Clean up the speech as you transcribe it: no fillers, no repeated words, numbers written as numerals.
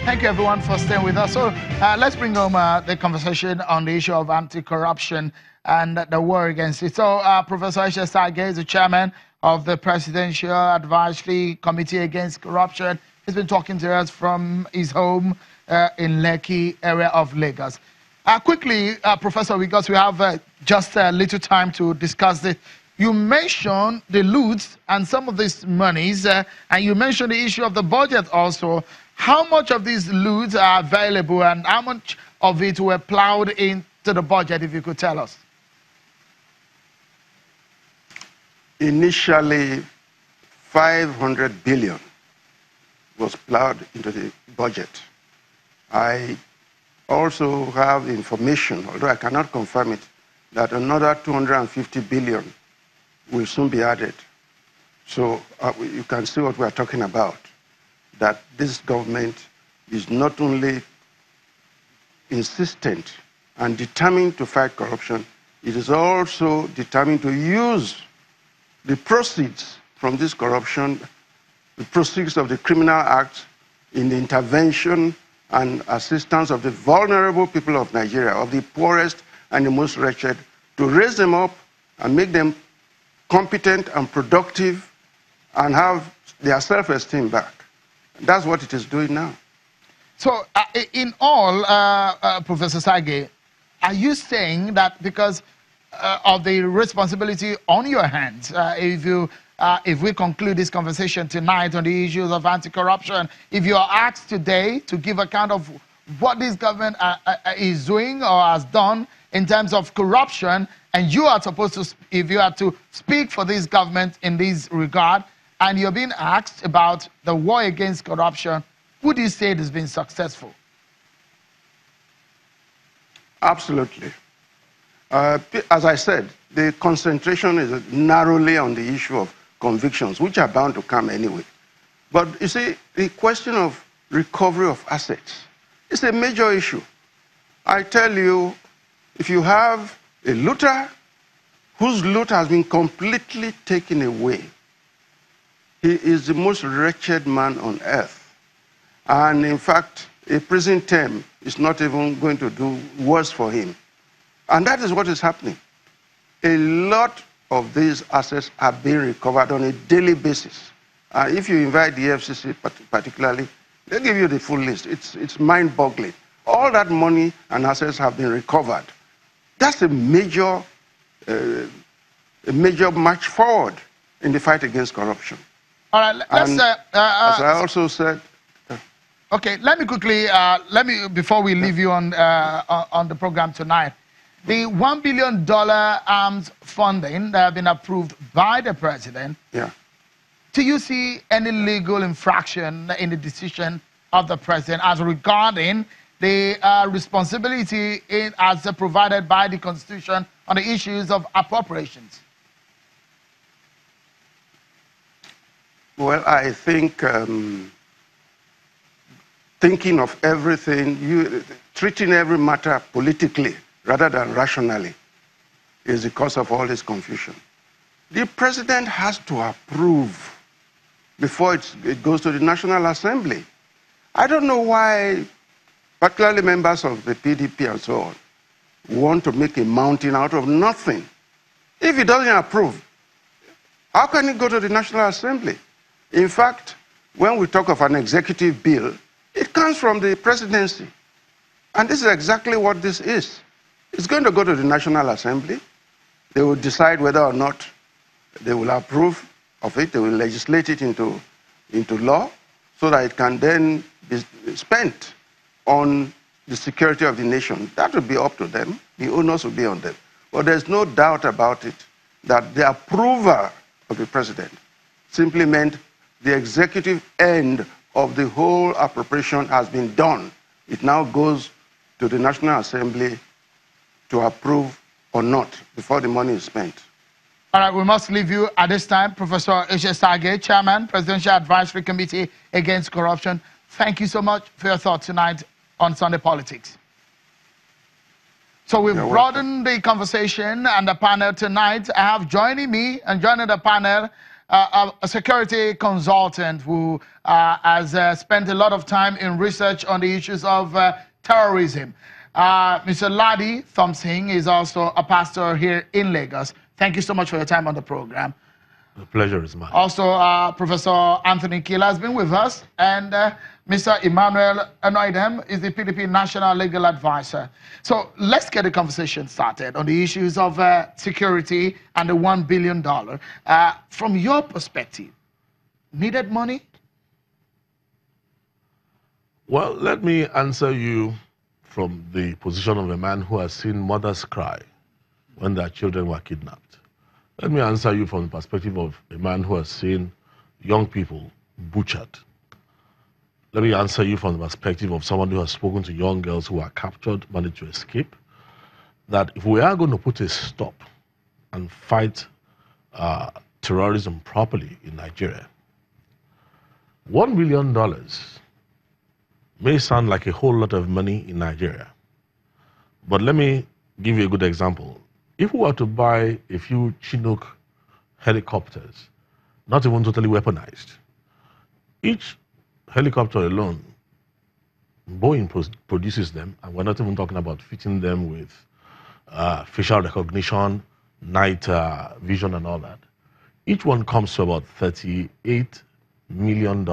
Thank you, everyone, for staying with us. So let's bring home the conversation on the issue of anti-corruption and the war against it. So Professor Sage is the chairman of the Presidential Advisory Committee Against Corruption. He's been talking to us from his home in Lekki area of Lagos. Quickly, Professor, because we have just a little time to discuss this. You mentioned the loot and some of these monies, and you mentioned the issue of the budget also. How much of these loot are available and how much of it were plowed into the budget, if you could tell us? Initially, 500 billion was plowed into the budget. I also have information, although I cannot confirm it, that another 250 billion will soon be added. So you can see what we are talking about, that this government is not only insistent and determined to fight corruption, it is also determined to use the proceeds from this corruption, the proceeds of the criminal acts, in the intervention and assistance of the vulnerable people of Nigeria, of the poorest and the most wretched, to raise them up and make them competent and productive and have their self-esteem back. That's what it is doing now. So in all, Professor Sage, are you saying that because of the responsibility on your hands, if we conclude this conversation tonight on the issues of anti-corruption, if you are asked today to give account of what this government is doing or has done in terms of corruption, and you are supposed to, if you are to speak for this government in this regard, and you're being asked about the war against corruption, would you say it has been successful? Absolutely. As I said, the concentration is narrowly on the issue of convictions, which are bound to come anyway. But you see, the question of recovery of assets is a major issue. I tell you, if you have a looter whose loot has been completely taken away, he is the most wretched man on earth. And in fact, a prison term is not even going to do worse for him. And that is what is happening. A lot of these assets are being recovered on a daily basis. If you invite the FCC particularly, they'll give you the full list. It's mind-boggling. All that money and assets have been recovered. That's a major march forward in the fight against corruption. All right, let's... as I also said... Okay, let me quickly, before we leave you on the program tonight, the $1 billion arms funding that have been approved by the president, do you see any legal infraction in the decision of the president as regarding the responsibility as provided by the Constitution on the issues of appropriations? Well, I think thinking of everything, treating every matter politically rather than rationally is the cause of all this confusion. The president has to approve before it goes to the National Assembly. I don't know why, particularly members of the PDP and so on, want to make a mountain out of nothing. If he doesn't approve, how can it go to the National Assembly? In fact, when we talk of an executive bill, it comes from the presidency. And this is exactly what this is. It's going to go to the National Assembly. They will decide whether or not they will approve of it. They will legislate it into law so that it can then be spent on the security of the nation. That will be up to them. The onus will be on them. But there's no doubt about it that the approval of the president simply meant the executive end of the whole appropriation has been done. It now goes to the National Assembly to approve or not before the money is spent. All right, we must leave you at this time. Professor Sage, Chairman, Presidential Advisory Committee Against Corruption. Thank you so much for your thoughts tonight on Sunday Politics. So we've broadened the conversation and the panel tonight. I have joining me and joining the panel a security consultant who has spent a lot of time in research on the issues of terrorism. Mr. Ladi Thompson is also a pastor here in Lagos. Thank you so much for your time on the program. The pleasure is mine. Also, Professor Anthony Kila has been with us, and Mr. Emmanuel Anoidem is the PDP National Legal Advisor. So let's get the conversation started on the issues of security and the $1 billion. From your perspective, needed money? Well, let me answer you from the position of a man who has seen mothers cry when their children were kidnapped. Let me answer you from the perspective of a man who has seen young people butchered. Let me answer you from the perspective of someone who has spoken to young girls who are captured, managed to escape, that if we are going to put a stop and fight terrorism properly in Nigeria, $1 billion may sound like a whole lot of money in Nigeria. But let me give you a good example. If we were to buy a few Chinook helicopters, not even totally weaponized, each helicopter alone, Boeing produces them, and we're not even talking about fitting them with facial recognition, night vision and all that. Each one comes to about $38 million.